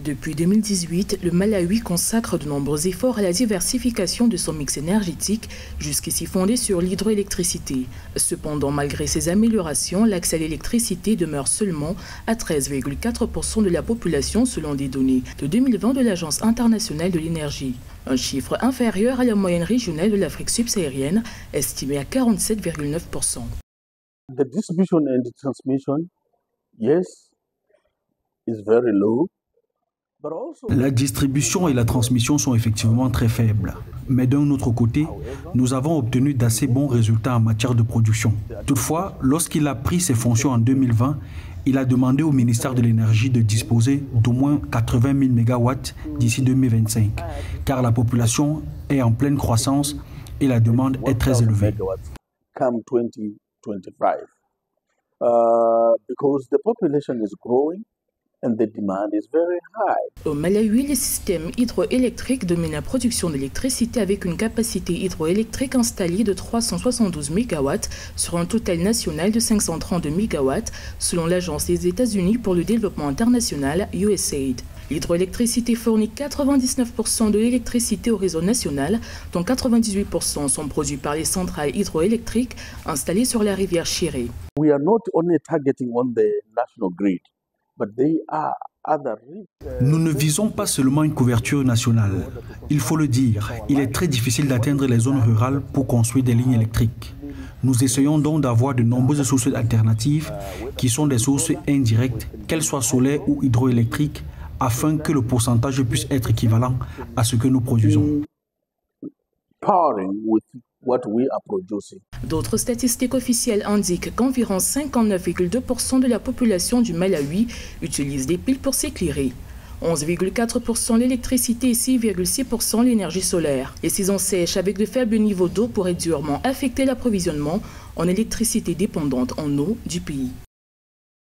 Depuis 2018, le Malawi consacre de nombreux efforts à la diversification de son mix énergétique, jusqu'ici fondé sur l'hydroélectricité. Cependant, malgré ces améliorations, l'accès à l'électricité demeure seulement à 13,4% de la population selon des données de 2020 de l'Agence internationale de l'énergie. Un chiffre inférieur à la moyenne régionale de l'Afrique subsaharienne, estimée à 47,9%. The distribution and the transmission, yes, is very low. La distribution et la transmission sont effectivement très faibles. Mais d'un autre côté, nous avons obtenu d'assez bons résultats en matière de production. Toutefois, lorsqu'il a pris ses fonctions en 2020, il a demandé au ministère de l'Énergie de disposer d'au moins 80 000 MW d'ici 2025, car la population est en pleine croissance et la demande est très élevée. Because the population is growing and the demand is very high. Au Malawi, le système hydroélectrique domine la production d'électricité avec une capacité hydroélectrique installée de 372 MW sur un total national de 532 MW, selon l'Agence des États-Unis pour le développement international, USAID. L'hydroélectricité fournit 99% de l'électricité au réseau national, dont 98% sont produits par les centrales hydroélectriques installées sur la rivière Shiré. We are not only targeting on the national grid, but they are other. Nous ne visons pas seulement une couverture nationale. Il faut le dire, il est très difficile d'atteindre les zones rurales pour construire des lignes électriques. Nous essayons donc d'avoir de nombreuses sources alternatives qui sont des sources indirectes, qu'elles soient solaires ou hydroélectriques, afin que le pourcentage puisse être équivalent à ce que nous produisons. D'autres statistiques officielles indiquent qu'environ 59,2% de la population du Malawi utilise des piles pour s'éclairer, 11,4% l'électricité et 6,6% l'énergie solaire. Les saisons sèches avec de faibles niveaux d'eau pourraient durement affecter l'approvisionnement en électricité dépendante en eau du pays.